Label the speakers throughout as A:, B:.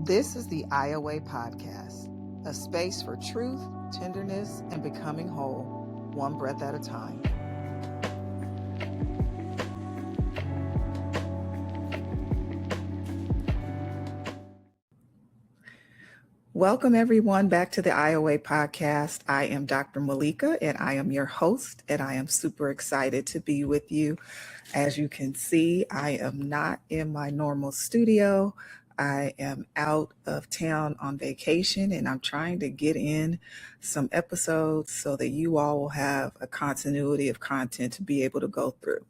A: This is the IOA Podcast, a space for truth, tenderness, and becoming whole, one breath at a time. Welcome, everyone, back to the IOA Podcast. I am Dr. Malika, and I am your host, and I am super excited to be with you. As you can see, I am not in my normal studio. I am out of town on vacation, and I'm trying to get in some episodes so that you all will have a continuity of content to be able to go through.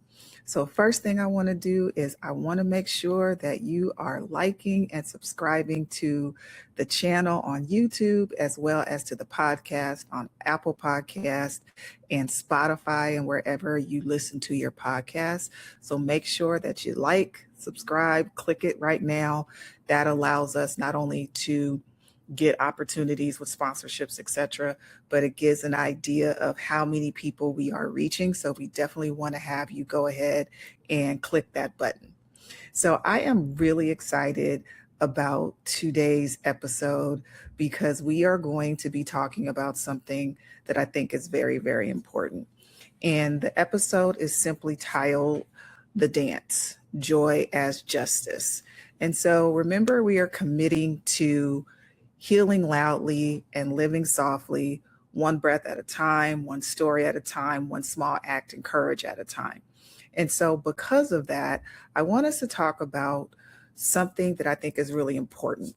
A: So first thing I want to do is I want to make sure that you are liking and subscribing to the channel on YouTube, as well as to the podcast on Apple Podcast and Spotify and wherever you listen to your podcast. So make sure that you like, subscribe, click it right now. That allows us not only to get opportunities with sponsorships, etc., but it gives an idea of how many people we are reaching. So we definitely want to have you go ahead and click that button. So I am really excited about today's episode because we are going to be talking about something that I think is very, very important. And the episode is simply titled The Dance, Joy as Justice. And so remember, we are committing to healing loudly and living softly, one breath at a time, one story at a time, one small act and courage at a time. And so because of that, I want us to talk about something that I think is really important.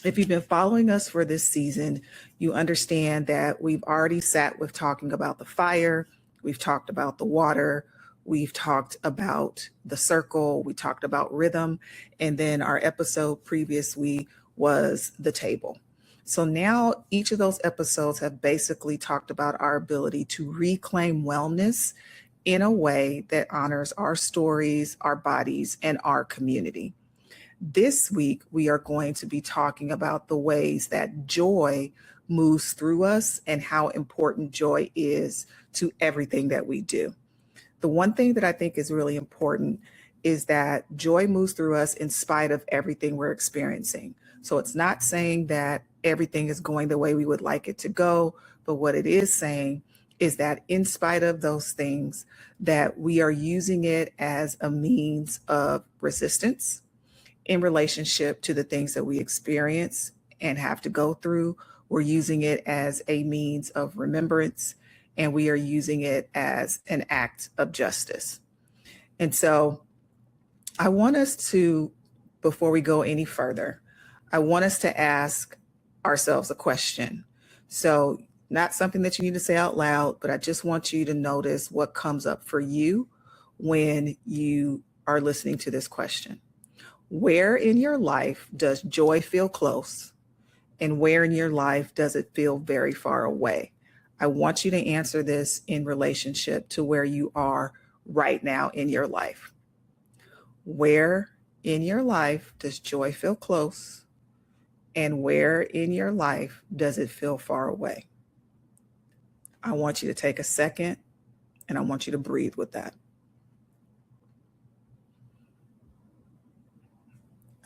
A: If you've been following us for this season, you understand that we've already sat with talking about the fire, we've talked about the water, we've talked about the circle, we talked about rhythm, and then our episode previously was the table. So now each of those episodes have basically talked about our ability to reclaim wellness in a way that honors our stories, our bodies, and our community. This week, we are going to be talking about the ways that joy moves through us and how important joy is to everything that we do. The one thing that I think is really important is that joy moves through us in spite of everything we're experiencing. So it's not saying that everything is going the way we would like it to go, but what it is saying is that in spite of those things, that we are using it as a means of resistance in relationship to the things that we experience and have to go through. We're using it as a means of remembrance, and we are using it as an act of justice. And so I want us to, before we go any further, I want us to ask ourselves a question. So not something that you need to say out loud, but I just want you to notice what comes up for you when you are listening to this question. Where in your life does joy feel close? And where in your life does it feel very far away? I want you to answer this in relationship to where you are right now in your life. Where in your life does joy feel close? And where in your life does it feel far away? I want you to take a second and I want you to breathe with that.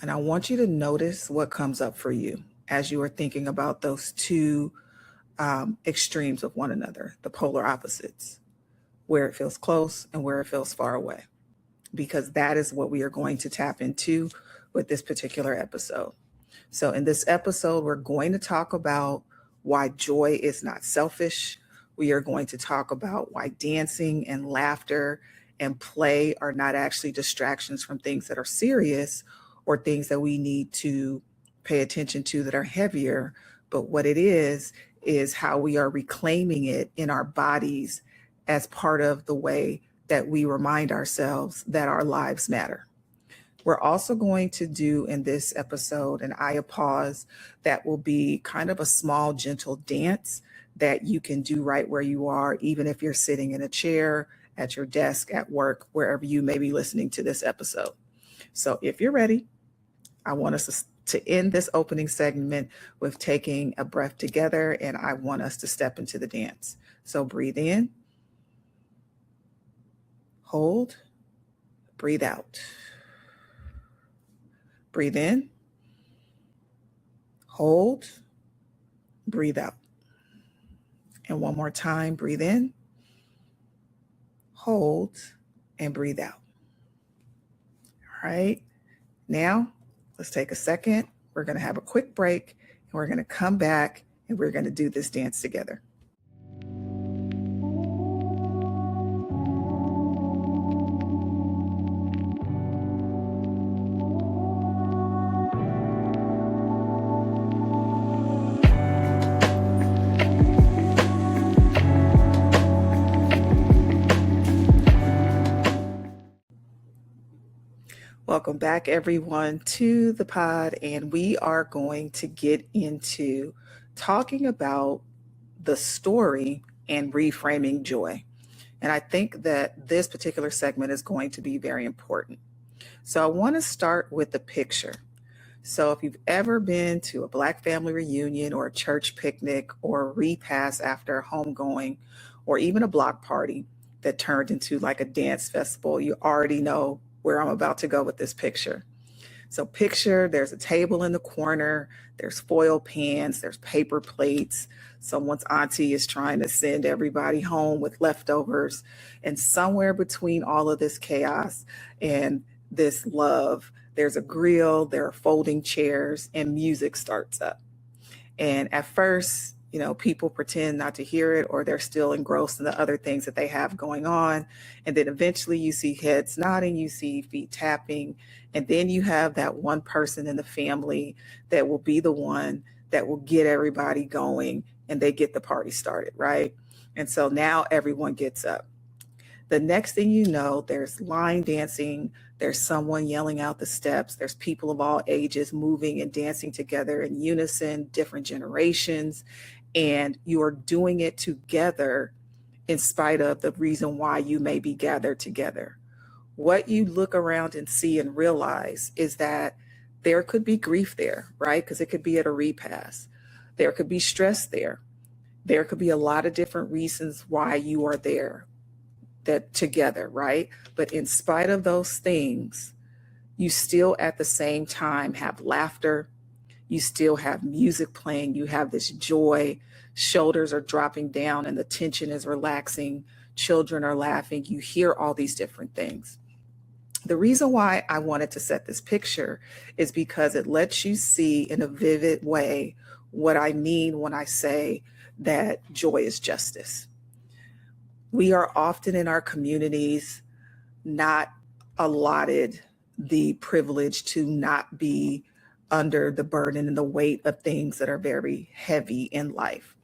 A: And I want you to notice what comes up for you as you are thinking about those two extremes of one another, the polar opposites, where it feels close and where it feels far away, because that is what we are going to tap into with this particular episode. So in this episode, we're going to talk about why joy is not selfish. We are going to talk about why dancing and laughter and play are not actually distractions from things that are serious or things that we need to pay attention to that are heavier. But what it is how we are reclaiming it in our bodies as part of the way that we remind ourselves that our lives matter. We're also going to do in this episode an Aya pause that will be kind of a small, gentle dance that you can do right where you are, even if you're sitting in a chair, at your desk, at work, wherever you may be listening to this episode. So if you're ready, I want us to end this opening segment with taking a breath together, and I want us to step into the dance. So breathe in, hold, breathe out. Breathe in, hold, breathe out. And one more time, breathe in, hold, and breathe out. All right. Now, let's take a second. We're going to have a quick break, and we're going to come back, and we're going to do this dance together. Welcome back, everyone, to the pod, and we are going to get into talking about the story and reframing joy. And I think that this particular segment is going to be very important. So I want to start with the picture. So if you've ever been to a Black family reunion or a church picnic or a repast after a homegoing or even a block party that turned into like a dance festival, you already know where I'm about to go with this picture. So picture there's a table in the corner, there's foil pans, there's paper plates. Someone's auntie is trying to send everybody home with leftovers. And somewhere between all of this chaos and this love, there's a grill, there are folding chairs, and music starts up. And at first, people pretend not to hear it, or they're still engrossed in the other things that they have going on. And then eventually you see heads nodding, you see feet tapping, and then you have that one person in the family that will be the one that will get everybody going, and they get the party started, right? And so now everyone gets up. The next thing you know, there's line dancing, there's someone yelling out the steps, there's people of all ages moving and dancing together in unison, different generations, and you are doing it together in spite of the reason why you may be gathered together. What you look around and see and realize is that there could be grief there, right? Because it could be at a repast. There could be stress there. There could be a lot of different reasons why you are there, that together, right? But in spite of those things, you still at the same time have laughter. You still have music playing. You have this joy. Shoulders are dropping down and the tension is relaxing. Children are laughing. You hear all these different things. The reason why I wanted to set this picture is because it lets you see in a vivid way what I mean when I say that joy is justice. We are often in our communities not allotted the privilege to not be under the burden and the weight of things that are very heavy in life.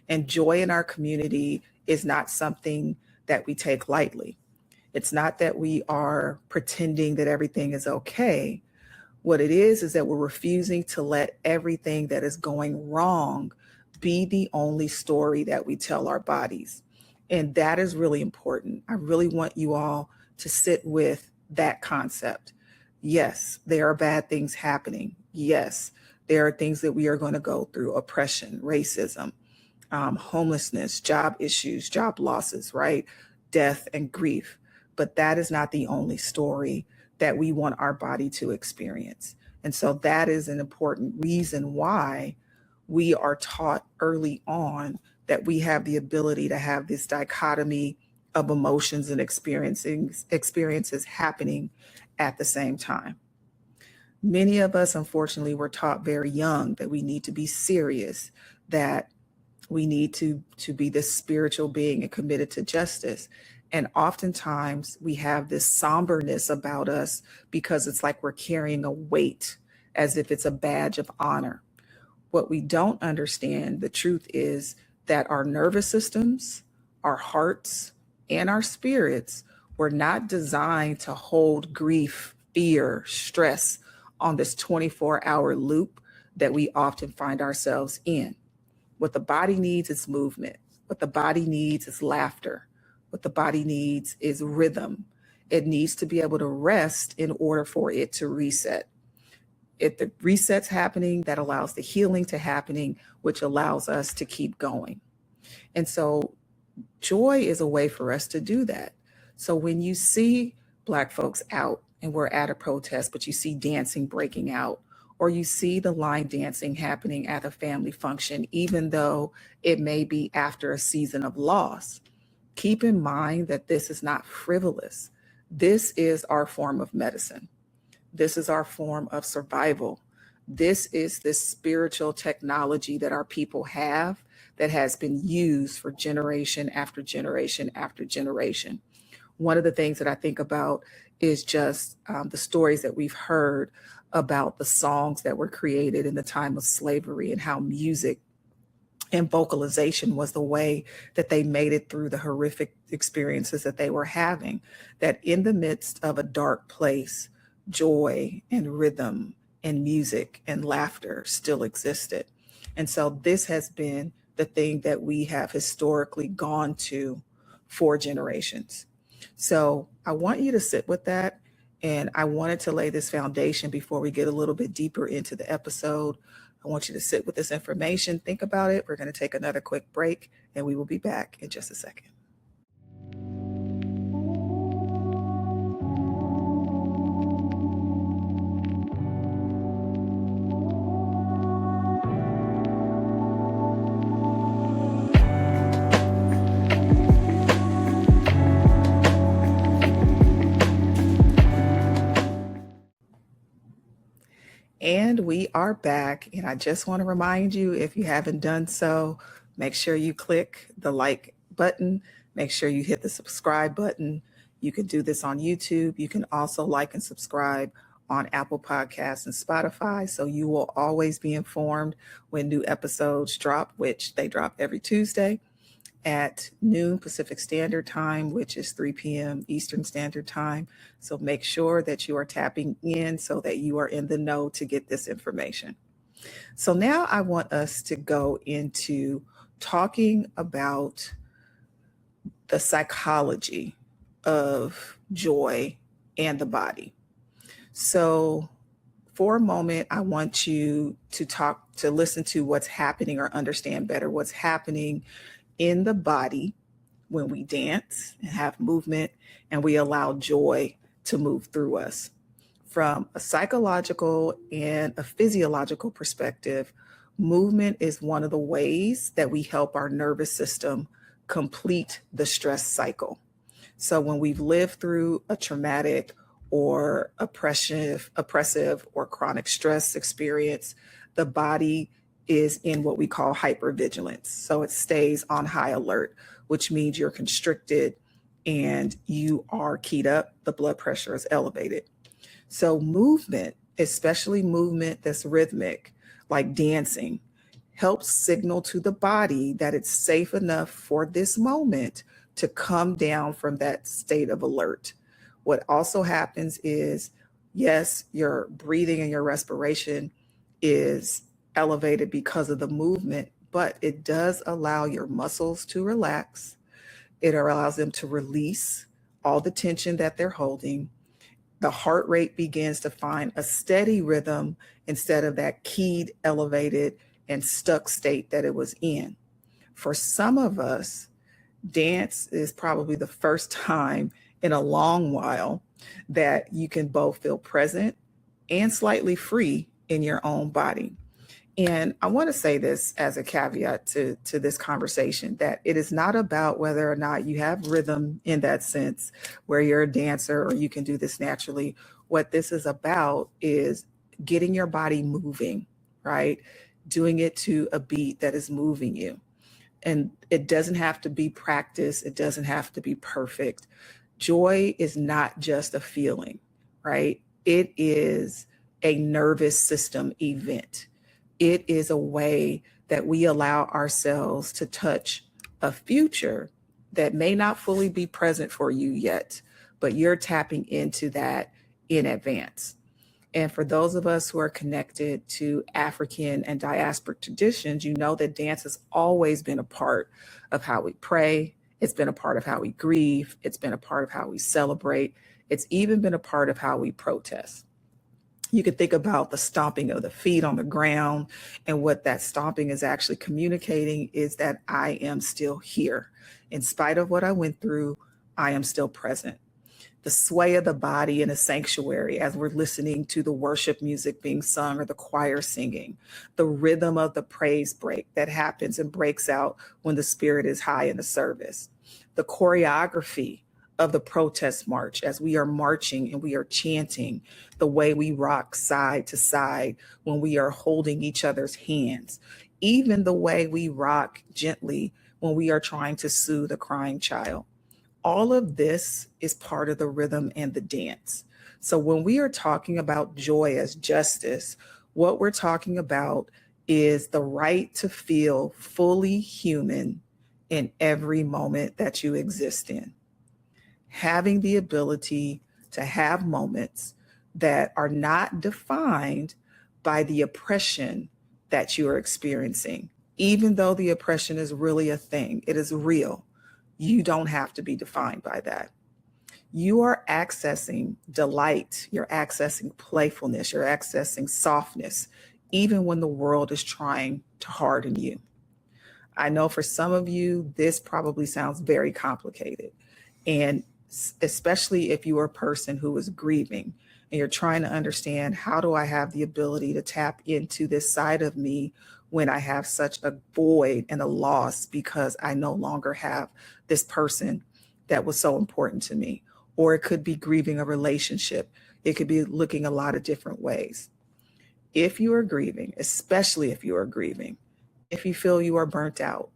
A: And joy in our community is not something that we take lightly. It's not that we are pretending that everything is okay. What it is that we're refusing to let everything that is going wrong be the only story that we tell our bodies. And that is really important. I really want you all to sit with that concept. Yes, there are bad things happening. Yes, there are things that we are going to go through: oppression, racism, homelessness, job issues, job losses, right? Death and grief. But that is not the only story that we want our body to experience. And so that is an important reason why we are taught early on that we have the ability to have this dichotomy of emotions and experiences happening at the same time. Many of us, unfortunately, were taught very young that we need to be serious, that we need to be this spiritual being and committed to justice. And oftentimes we have this somberness about us because it's like we're carrying a weight as if it's a badge of honor. What we don't understand, the truth is that our nervous systems, our hearts, and our spirits were not designed to hold grief, fear, stress on this 24-hour loop that we often find ourselves in. What the body needs is movement. What the body needs is laughter. What the body needs is rhythm. It needs to be able to rest in order for it to reset. If the reset's happening, that allows the healing to happening, which allows us to keep going. And so joy is a way for us to do that. So when you see Black folks out and we're at a protest, but you see dancing breaking out, or you see the line dancing happening at a family function, even though it may be after a season of loss, keep in mind that this is not frivolous. This is our form of medicine. This is our form of survival. This is this spiritual technology that our people have that has been used for generation after generation after generation. One of the things that I think about is just the stories that we've heard about the songs that were created in the time of slavery and how music and vocalization was the way that they made it through the horrific experiences that they were having. That in the midst of a dark place, joy and rhythm and music and laughter still existed. And so this has been the thing that we have historically gone to for generations. So I want you to sit with that. And I wanted to lay this foundation before we get a little bit deeper into the episode. I want you to sit with this information, think about it. We're going to take another quick break, and we will be back in just a second. And we are back. And I just want to remind you, if you haven't done so, make sure you click the like button. Make sure you hit the subscribe button. You can do this on YouTube. You can also like and subscribe on Apple Podcasts and Spotify. So you will always be informed when new episodes drop, which they drop every Tuesday at noon Pacific Standard Time, which is 3 p.m. Eastern Standard Time. So make sure that you are tapping in so that you are in the know to get this information. So now I want us to go into talking about the psychology of joy and the body. So for a moment, I want you to listen to what's happening or understand better what's happening in the body when we dance and have movement and we allow joy to move through us. From a psychological and a physiological perspective, movement is one of the ways that we help our nervous system complete the stress cycle. So when we've lived through a traumatic or oppressive or chronic stress experience, the body is in what we call hypervigilance. So it stays on high alert, which means you're constricted and you are keyed up, the blood pressure is elevated. So movement, especially movement that's rhythmic, like dancing, helps signal to the body that it's safe enough for this moment to come down from that state of alert. What also happens is, yes, your breathing and your respiration is elevated because of the movement, but it does allow your muscles to relax. It allows them to release all the tension that they're holding. The heart rate begins to find a steady rhythm instead of that keyed, elevated, and stuck state that it was in. For some of us, dance is probably the first time in a long while that you can both feel present and slightly free in your own body. And I want to say this as a caveat to this conversation, that it is not about whether or not you have rhythm in that sense, where you're a dancer or you can do this naturally. What this is about is getting your body moving, right? Doing it to a beat that is moving you. And it doesn't have to be practice. It doesn't have to be perfect. Joy is not just a feeling, right? It is a nervous system event. It is a way that we allow ourselves to touch a future that may not fully be present for you yet, but you're tapping into that in advance. And for those of us who are connected to African and diasporic traditions, you know that dance has always been a part of how we pray. It's been a part of how we grieve. It's been a part of how we celebrate. It's even been a part of how we protest. You could think about the stomping of the feet on the ground, and what that stomping is actually communicating is that I am still here. In spite of what I went through, I am still present. the sway of the body in a sanctuary as we're listening to the worship music being sung or the choir singing, the rhythm of the praise break that happens and breaks out when the spirit is high in the service, the choreography of the protest march as we are marching and we are chanting, the way we rock side to side when we are holding each other's hands, even the way we rock gently when we are trying to soothe a crying child. All of this is part of the rhythm and the dance. So when we are talking about joy as justice, what we're talking about is the right to feel fully human in every moment that you exist in. Having the ability to have moments that are not defined by the oppression that you are experiencing, even though the oppression is really a thing, it is real. You don't have to be defined by that. You are accessing delight, you're accessing playfulness, you're accessing softness, even when the world is trying to harden you. I know for some of you, this probably sounds very complicated. And especially if you are a person who is grieving and you're trying to understand, how do I have the ability to tap into this side of me when I have such a void and a loss because I no longer have this person that was so important to me? Or it could be grieving a relationship. It could be looking a lot of different ways. If you are grieving, especially if you are grieving, if you feel you are burnt out,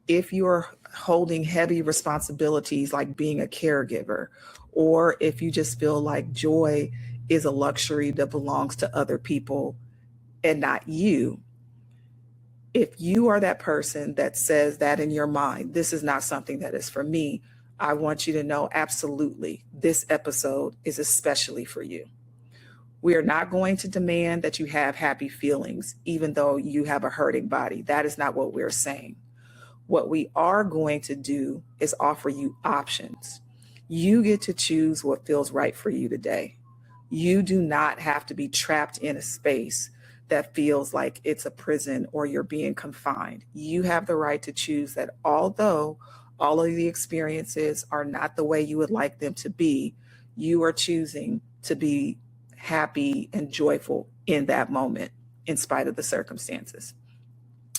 A: if you are holding heavy responsibilities like being a caregiver, or if you just feel like joy is a luxury that belongs to other people and not you, if you are that person that says that in your mind, this is not something that is for me, I want you to know absolutely this episode is especially for you. We are not going to demand that you have happy feelings, even though you have a hurting body. That is not what we're saying. What we are going to do is offer you options. You get to choose what feels right for you today. You do not have to be trapped in a space that feels like it's a prison or you're being confined. You have the right to choose that, although all of the experiences are not the way you would like them to be, you are choosing to be happy and joyful in that moment, in spite of the circumstances.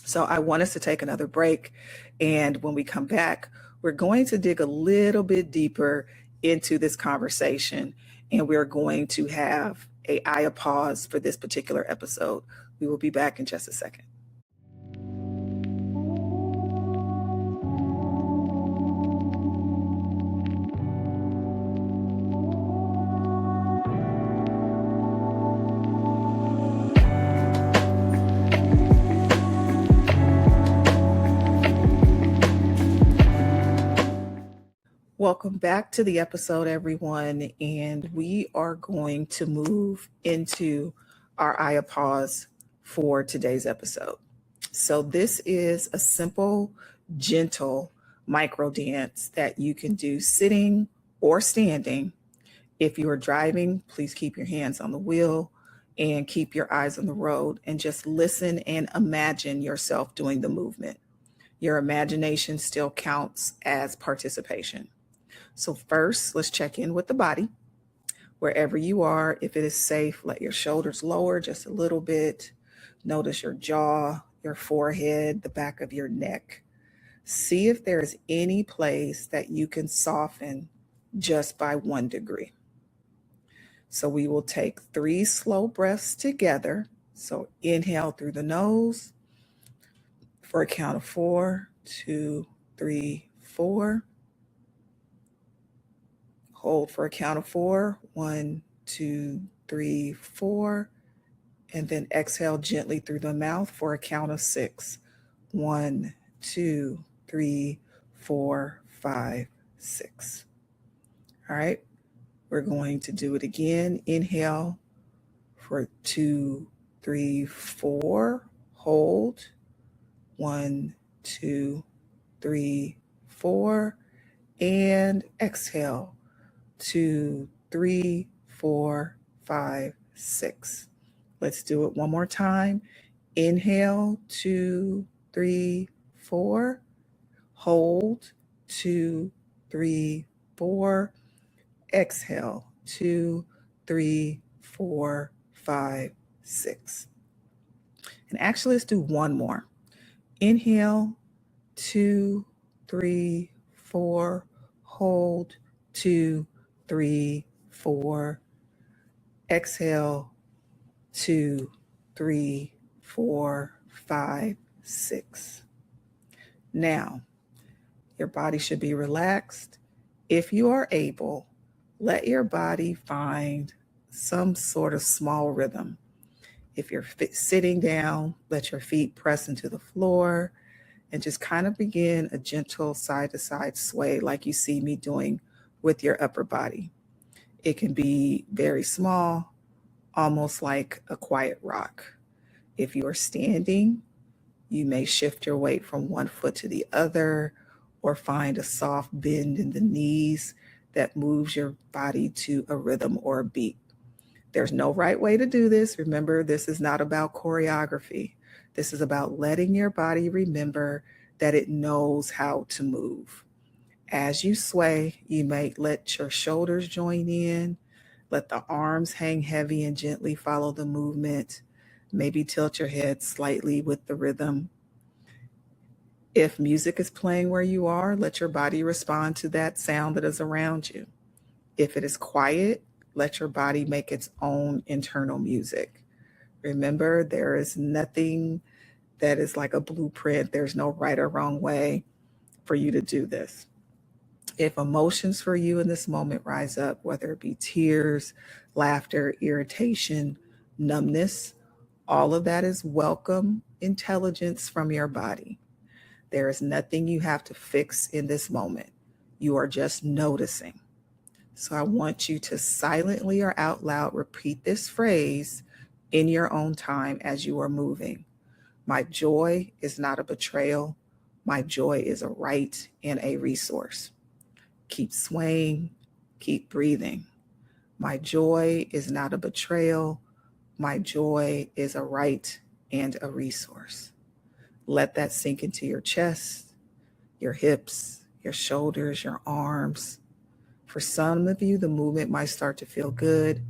A: So I want us to take another break. And when we come back, we're going to dig a little bit deeper into this conversation. And we're going to have a pause for this particular episode. We will be back in just a second. Welcome back to the episode, everyone. And we are going to move into our Aya pause for today's episode. So this is a simple, gentle micro dance that you can do sitting or standing. If you are driving, please keep your hands on the wheel and keep your eyes on the road and just listen and imagine yourself doing the movement. Your imagination still counts as participation. So first, let's check in with the body. Wherever you are, if it is safe, let your shoulders lower just a little bit. Notice your jaw, your forehead, the back of your neck. See if there's any place that you can soften just by 1 degree. So we will take 3 slow breaths together. So inhale through the nose for a count of 4, 2, 3, 4. Hold for a count of 4, 1, 2, 3, 4. And then exhale gently through the mouth for a count of 6. 1, 2, 3, 4, 5, 6. All right. We're going to do it again. Inhale for 2, 3, 4. Hold. 1, 2, 3, 4. And exhale. 2, 3, 4, 5, 6. Let's do it one more time. Inhale, 2, 3, 4. Hold, 2, 3, 4. Exhale, 2, 3, 4, 5, 6. And actually, let's do one more. Inhale, 2, 3, 4. Hold, 2, 3, 4. Exhale, 2, 3, 4, 5, 6. Now, your body should be relaxed. If you are able, let your body find some sort of small rhythm. If you're sitting down, let your feet press into the floor and just kind of begin a gentle side to side sway like you see me doing with your upper body. It can be very small, almost like a quiet rock. If you are standing, you may shift your weight from one foot to the other or find a soft bend in the knees that moves your body to a rhythm or a beat. There's no right way to do this. Remember, this is not about choreography. This is about letting your body remember that it knows how to move. As you sway, you may let your shoulders join in, let the arms hang heavy and gently follow the movement. Maybe tilt your head slightly with the rhythm. If music is playing where you are, let your body respond to that sound that is around you. If it is quiet, let your body make its own internal music. Remember, there is nothing that is like a blueprint. There's no right or wrong way for you to do this. If emotions for you in this moment rise up, whether it be tears, laughter, irritation, numbness, all of that is welcome intelligence from your body. There is nothing you have to fix in this moment. You are just noticing. So I want you to silently or out loud repeat this phrase in your own time as you are moving. My joy is not a betrayal. My joy is a right and a resource. Keep swaying, keep breathing. My joy is not a betrayal. My joy is a right and a resource. Let that sink into your chest, your hips, your shoulders, your arms. For some of you, the movement might start to feel good.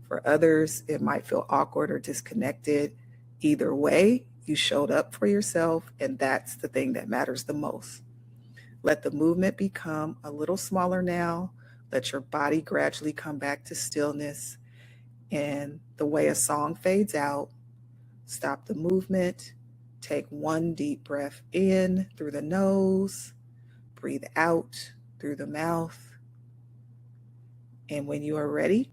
A: For others, it might feel awkward or disconnected. Either way, you showed up for yourself, and that's the thing that matters the most. Let the movement become a little smaller now. Let your body gradually come back to stillness. And the way a song fades out, stop the movement. Take one deep breath in through the nose. Breathe out through the mouth. And when you are ready,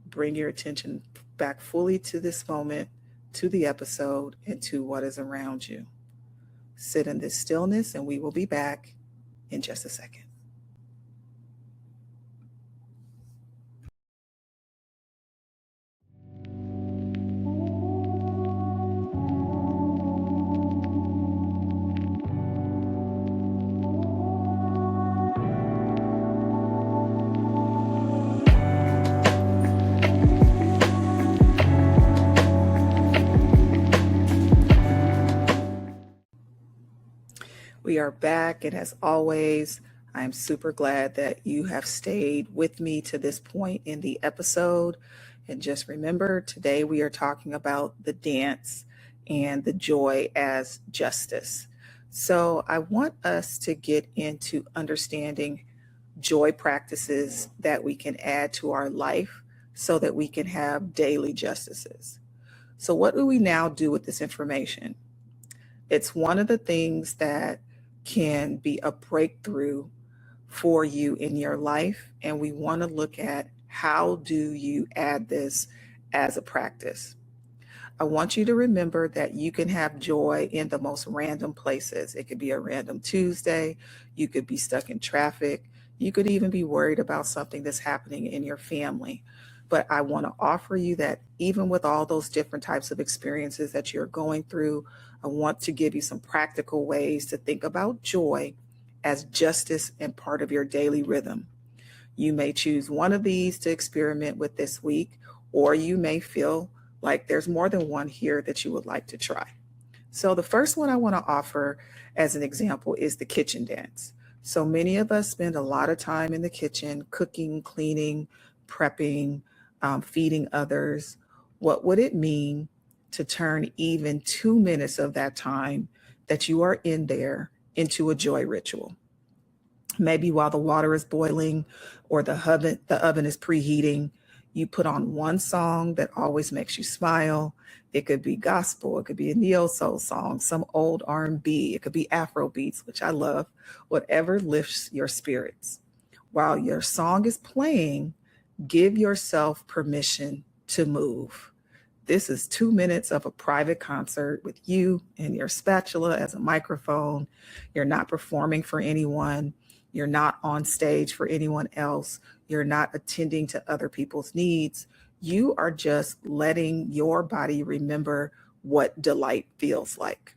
A: bring your attention back fully to this moment, to the episode, and to what is around you. Sit in this stillness, and we will be back in just a second. We are back, and as always, I'm super glad that you have stayed with me to this point in the episode. And just remember, today we are talking about the dance and the joy as justice. So I want us to get into understanding joy practices that we can add to our life so that we can have daily justices. So, what do we now do with this information? It's one of the things that can be a breakthrough for you in your life. And we want to look at how do you add this as a practice. I want you to remember that you can have joy in the most random places. It could be a random Tuesday. You could be stuck in traffic. You could even be worried about something that's happening in your family. But I want to offer you that even with all those different types of experiences that you're going through, I want to give you some practical ways to think about joy as justice and part of your daily rhythm. You may choose one of these to experiment with this week, or you may feel like there's more than one here that you would like to try. So the first one I want to offer as an example is the kitchen dance. So many of us spend a lot of time in the kitchen, cooking, cleaning, prepping, feeding others. What would it mean to turn even 2 minutes of that time that you are in there into a joy ritual? Maybe while the water is boiling or the oven is preheating, you put on one song that always makes you smile. It could be gospel, it could be a neo soul song, some old R&B, it could be Afro beats, which I love, whatever lifts your spirits. While your song is playing, give yourself permission to move. This is 2 minutes of a private concert with you and your spatula as a microphone. You're not performing for anyone. You're not on stage for anyone else. You're not attending to other people's needs. You are just letting your body remember what delight feels like.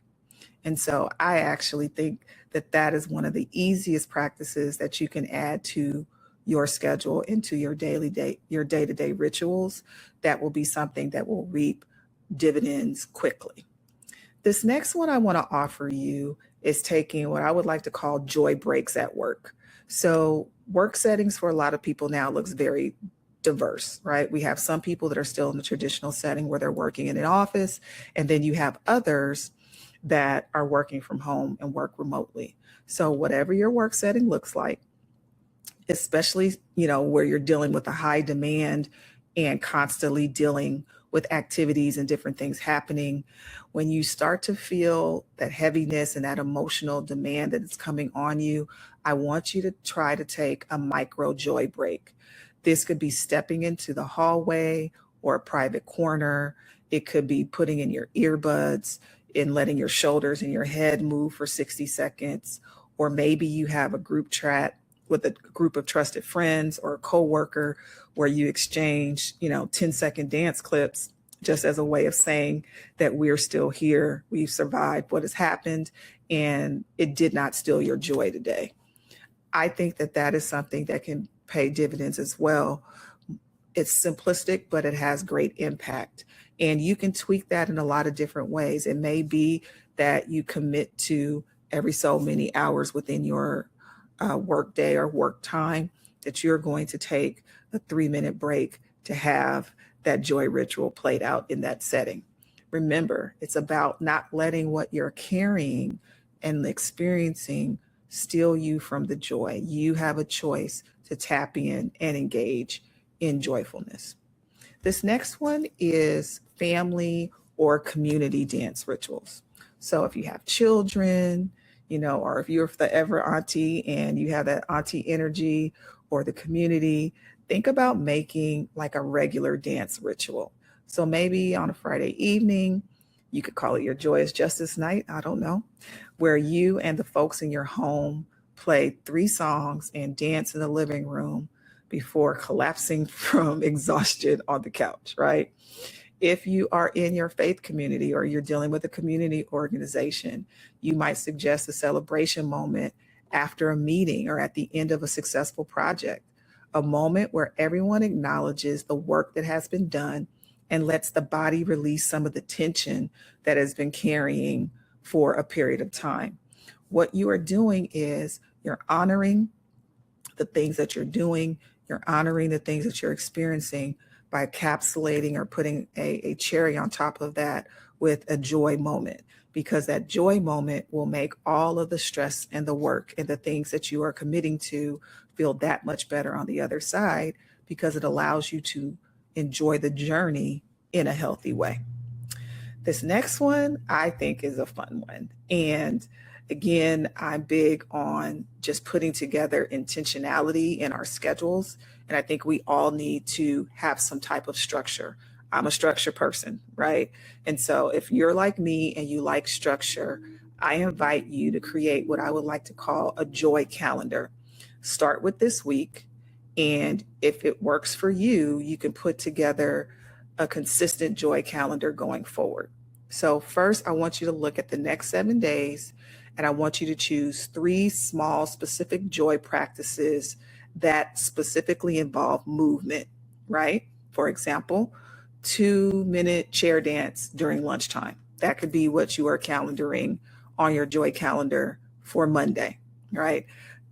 A: And so I actually think that that is one of the easiest practices that you can add to your schedule, into your day-to-day rituals. That will be something that will reap dividends quickly. This next one I want to offer you is taking what I would like to call joy breaks at work. So work settings for a lot of people now looks very diverse, right? We have some people that are still in the traditional setting where they're working in an office, and then you have others that are working from home and work remotely. So whatever your work setting looks like, especially, where you're dealing with a high demand and constantly dealing with activities and different things happening, when you start to feel that heaviness and that emotional demand that is coming on you, I want you to try to take a micro joy break. This could be stepping into the hallway or a private corner. It could be putting in your earbuds and letting your shoulders and your head move for 60 seconds. Or maybe you have a group chat with a group of trusted friends or a coworker where you exchange, 10-second dance clips just as a way of saying that we're still here, we've survived what has happened, and it did not steal your joy today. I think that that is something that can pay dividends as well. It's simplistic, but it has great impact. And you can tweak that in a lot of different ways. It may be that you commit to every so many hours within your work day or work time that you're going to take a 3-minute break to have that joy ritual played out in that setting. Remember, it's about not letting what you're carrying and experiencing steal you from the joy. You have a choice to tap in and engage in joyfulness. This next one is family or community dance rituals. So if you have children, or if you're the ever auntie and you have that auntie energy, or the community, think about making like a regular dance ritual. So maybe on a Friday evening, you could call it your Joyous Justice Night, I don't know, where you and the folks in your home play 3 songs and dance in the living room before collapsing from exhaustion on the couch, right? If you are in your faith community or you're dealing with a community organization, you might suggest a celebration moment after a meeting or at the end of a successful project, a moment where everyone acknowledges the work that has been done and lets the body release some of the tension that has been carrying for a period of time. What you are doing is you're honoring the things that you're doing, you're honoring the things that you're experiencing by encapsulating or putting a cherry on top of that with a joy moment, because that joy moment will make all of the stress and the work and the things that you are committing to feel that much better on the other side, because it allows you to enjoy the journey in a healthy way. This next one I think is a fun one. And again, I'm big on just putting together intentionality in our schedules. And I think we all need to have some type of structure. I'm a structure person, right? And so if you're like me and you like structure, I invite you to create what I would like to call a joy calendar. Start with this week. And if it works for you, you can put together a consistent joy calendar going forward. So first, I want you to look at the next 7 days, and I want you to choose 3 small, specific joy practices that specifically involve movement, right? For example, 2-minute chair dance during lunchtime. That could be what you are calendaring on your joy calendar for Monday, right?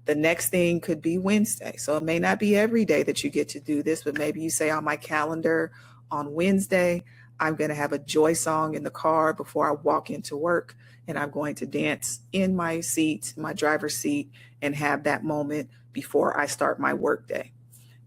A: The next thing could be Wednesday. So it may not be every day that you get to do this, but maybe you say on my calendar on Wednesday, I'm going to have a joy song in the car before I walk into work, and I'm going to dance in my seat, my driver's seat, and have that moment before I start my work day.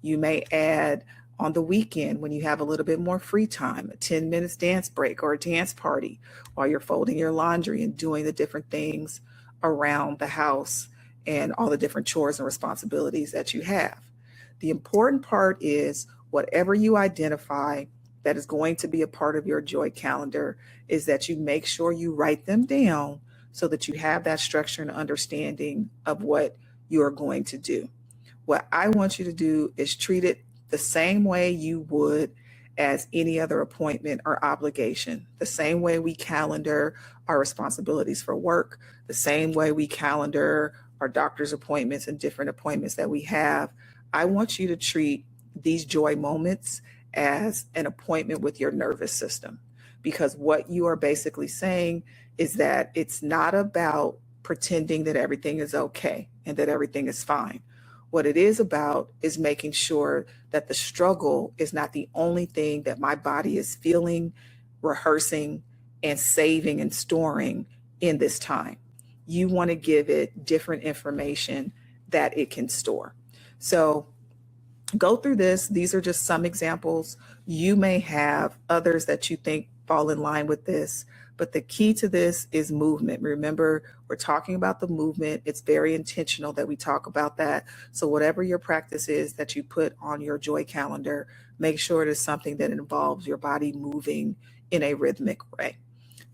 A: You may add on the weekend when you have a little bit more free time, a 10 minutes dance break or a dance party while you're folding your laundry and doing the different things around the house and all the different chores and responsibilities that you have. The important part is whatever you identify that is going to be a part of your joy calendar is that you make sure you write them down so that you have that structure and understanding of what you're going to do. What I want you to do is treat it the same way you would as any other appointment or obligation, the same way we calendar our responsibilities for work, the same way we calendar our doctor's appointments and different appointments that we have. I want you to treat these joy moments as an appointment with your nervous system, because what you are basically saying is that it's not about pretending that everything is okay and that everything is fine. What it is about is making sure that the struggle is not the only thing that my body is feeling, rehearsing, and saving and storing in this time. You want to give it different information that it can store. So go through this. These are just some examples. You may have others that you think fall in line with this, but the key to this is movement. Remember, we're talking about the movement. It's very intentional that we talk about that. So whatever your practice is that you put on your joy calendar, make sure it is something that involves your body moving in a rhythmic way.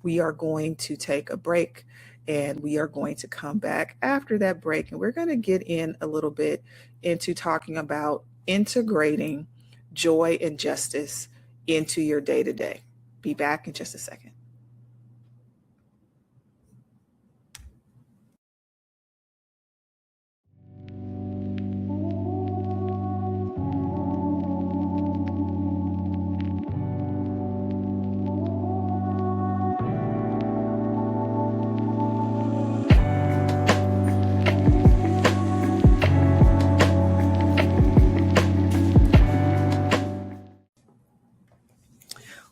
A: We are going to take a break, and we are going to come back after that break, and we're going to get in a little bit into talking about integrating joy and justice into your day-to-day. Be back in just a second.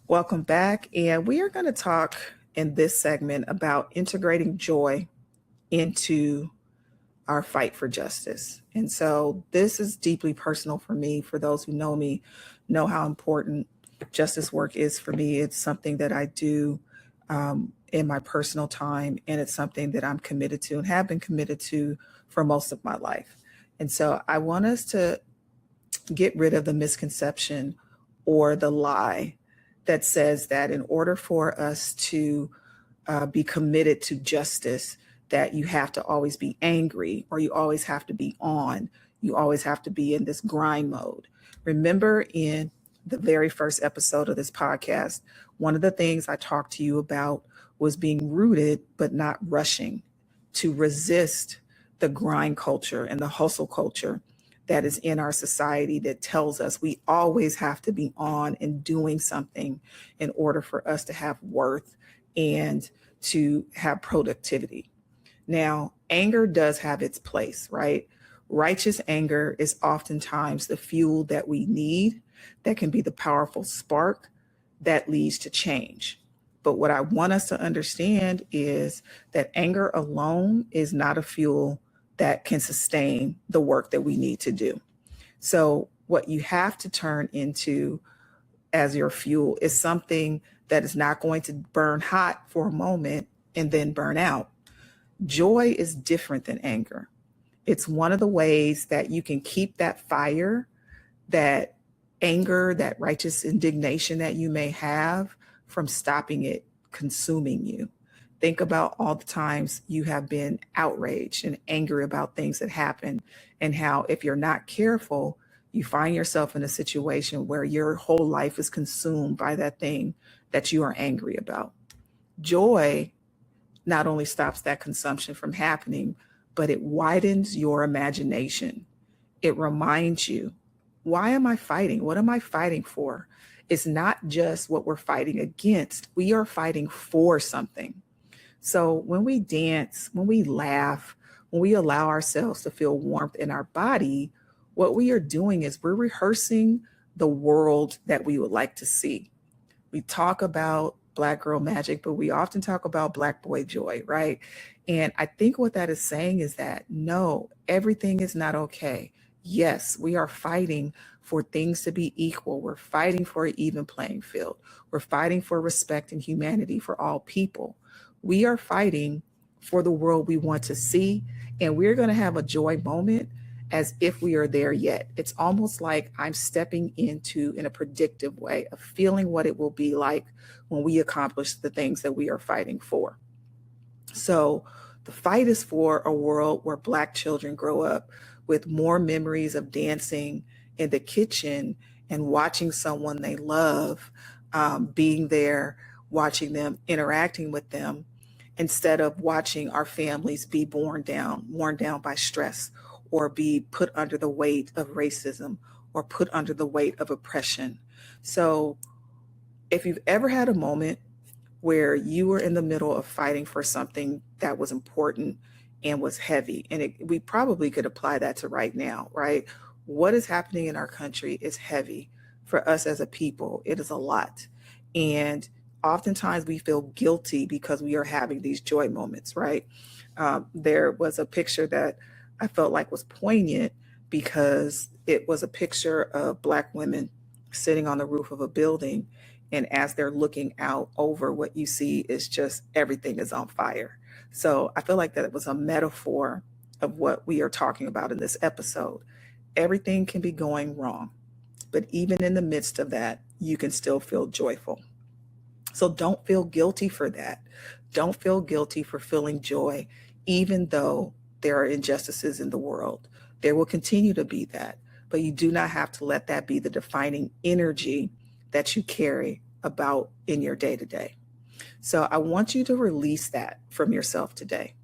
A: Welcome back. And we are going to talk in this segment about integrating joy into our fight for justice. And so this is deeply personal for me. For those who know me, know how important justice work is for me. It's something that I do in my personal time, and it's something that I'm committed to and have been committed to for most of my life. And so I want us to get rid of the misconception or the lie that says that in order for us to be committed to justice, that you have to always be angry, or you always have to be on, you always have to be in this grind mode. Remember, in the very first episode of this podcast, one of the things I talked to you about was being rooted but not rushing, to resist the grind culture and the hustle culture that is in our society that tells us we always have to be on and doing something in order for us to have worth and to have productivity. Now, anger does have its place, right? Righteous anger is oftentimes the fuel that we need, that can be the powerful spark that leads to change. But what I want us to understand is that anger alone is not a fuel that can sustain the work that we need to do. So what you have to turn into as your fuel is something that is not going to burn hot for a moment and then burn out. Joy is different than anger. It's one of the ways that you can keep that fire, that anger, that righteous indignation that you may have, from stopping it consuming you. Think about all the times you have been outraged and angry about things that happen, and how if you're not careful, you find yourself in a situation where your whole life is consumed by that thing that you are angry about. Joy not only stops that consumption from happening, but it widens your imagination. It reminds you, why am I fighting? What am I fighting for? It's not just what we're fighting against. We are fighting for something. So when we dance, when we laugh, when we allow ourselves to feel warmth in our body, what we are doing is we're rehearsing the world that we would like to see. We talk about Black girl magic, but we often talk about Black boy joy, right? And I think what that is saying is that no, everything is not okay. Yes, we are fighting for things to be equal. We're fighting for an even playing field. We're fighting for respect and humanity for all people. We are fighting for the world we want to see, and we're going to have a joy moment as if we are there yet. It's almost like I'm stepping into, in a predictive way, of feeling what it will be like when we accomplish the things that we are fighting for. So the fight is for a world where Black children grow up with more memories of dancing in the kitchen and watching someone they love, being there, watching them, interacting with them, instead of watching our families be worn down by stress, or be put under the weight of racism, or put under the weight of oppression. So if you've ever had a moment where you were in the middle of fighting for something that was important and was heavy, and we probably could apply that to right now, right? What is happening in our country is heavy for us as a people. It is a lot. And oftentimes we feel guilty because we are having these joy moments, right? There was a picture that I felt like was poignant because it was a picture of Black women sitting on the roof of a building. And as they're looking out over, what you see is just everything is on fire. So I feel like that it was a metaphor of what we are talking about in this episode. Everything can be going wrong, but even in the midst of that, you can still feel joyful. So don't feel guilty for that. Don't feel guilty for feeling joy, even though there are injustices in the world. There will continue to be that, but you do not have to let that be the defining energy that you carry about in your day to day. So I want you to release that from yourself today.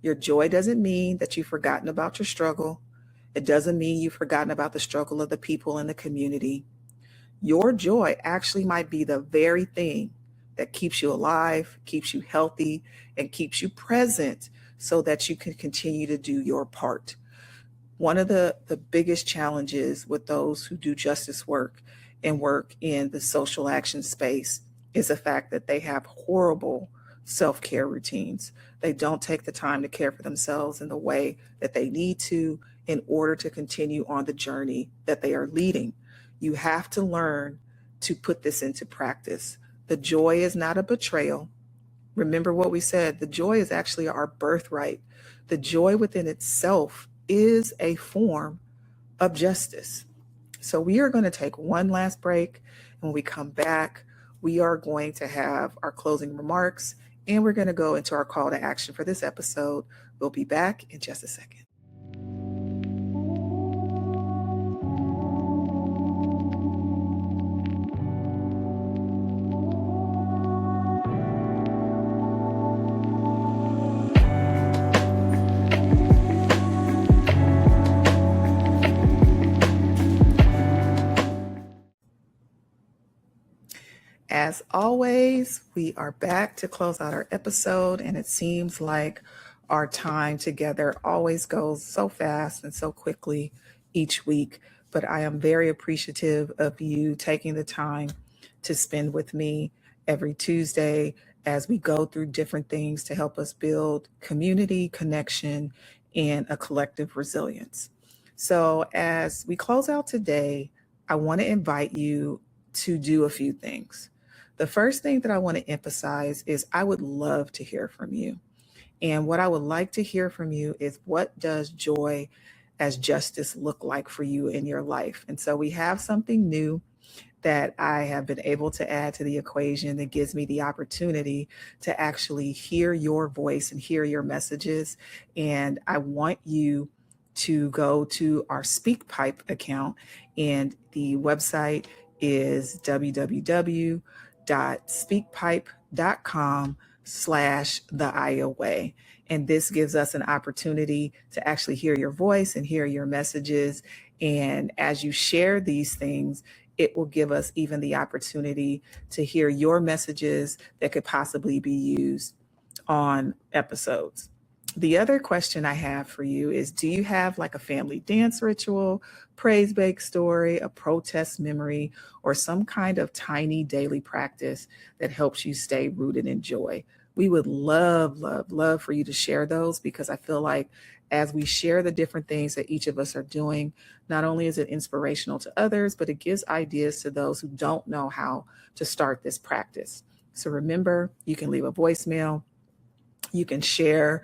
A: Your joy doesn't mean that you've forgotten about your struggle. It doesn't mean you've forgotten about the struggle of the people in the community. Your joy actually might be the very thing that keeps you alive, keeps you healthy, and keeps you present so that you can continue to do your part. One of the biggest challenges with those who do justice work and work in the social action space is the fact that they have horrible self-care routines. They don't take the time to care for themselves in the way that they need to in order to continue on the journey that they are leading. You have to learn to put this into practice. The joy is not a betrayal. Remember what we said, the joy is actually our birthright. The joy within itself is a form of justice. So we are going to take one last break. When we come back, we are going to have our closing remarks, and we're going to go into our call to action for this episode. We'll be back in just a second. As always, we are back to close out our episode, and it seems like our time together always goes so fast and so quickly each week. But I am very appreciative of you taking the time to spend with me every Tuesday as we go through different things to help us build community, connection, and a collective resilience. So as we close out today, I want to invite you to do a few things. The first thing that I want to emphasize is I would love to hear from you. And what I would like to hear from you is, what does joy as justice look like for you in your life? And so we have something new that I have been able to add to the equation that gives me the opportunity to actually hear your voice and hear your messages. And I want you to go to our SpeakPipe account, and the website is www.speakpipe.com/the And this gives us an opportunity to actually hear your voice and hear your messages. And as you share these things, it will give us even the opportunity to hear your messages that could possibly be used on episodes. The other question I have for you is, do you have like a family dance ritual, praise break story, a protest memory, or some kind of tiny daily practice that helps you stay rooted in joy? We would love, love, love for you to share those, because I feel like as we share the different things that each of us are doing, not only is it inspirational to others, but it gives ideas to those who don't know how to start this practice. So remember, you can leave a voicemail. You can share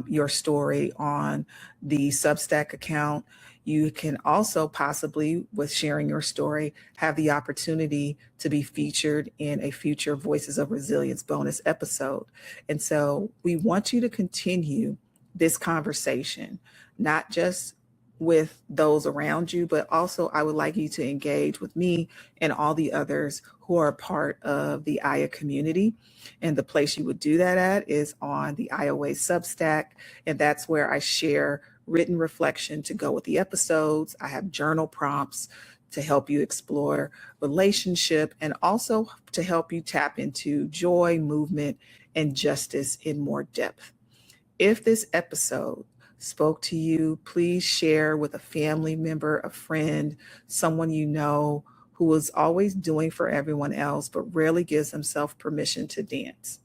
A: your story on the Substack account. You can also possibly, with sharing your story, have the opportunity to be featured in a future Voices of Resilience bonus episode. And so we want you to continue this conversation, not just with those around you, but also I would like you to engage with me and all the others who are a part of the AYA community. And the place you would do that at is on the IOA Substack. And that's where I share written reflection to go with the episodes. I have journal prompts to help you explore relationship and also to help you tap into joy, movement, and justice in more depth. If this episode spoke to you, please share with a family member, a friend, someone you know who is always doing for everyone else, but rarely gives himself permission to dance.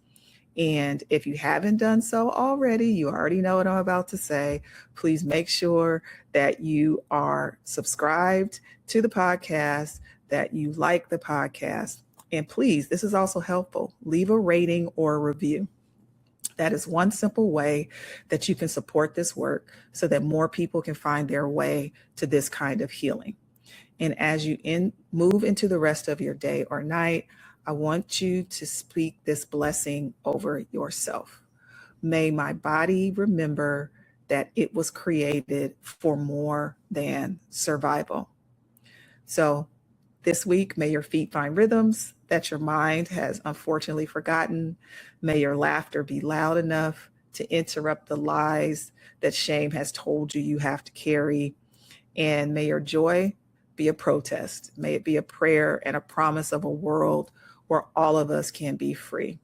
A: And if you haven't done so already, you already know what I'm about to say. Please make sure that you are subscribed to the podcast, that you like the podcast. And please, this is also helpful, leave a rating or a review. That is one simple way that you can support this work so that more people can find their way to this kind of healing. And as you move into the rest of your day or night, I want you to speak this blessing over yourself. May my body remember that it was created for more than survival. So this week, may your feet find rhythms that your mind has unfortunately forgotten. May your laughter be loud enough to interrupt the lies that shame has told you you have to carry. And may your joy be a protest. May it be a prayer and a promise of a world where all of us can be free.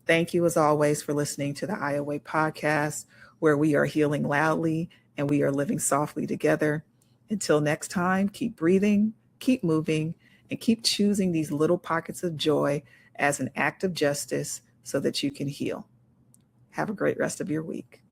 A: Thank you, as always, for listening to the IOA podcast, where we are healing loudly and we are living softly together. Until next time, keep breathing, keep moving, and keep choosing these little pockets of joy as an act of justice so that you can heal. Have a great rest of your week.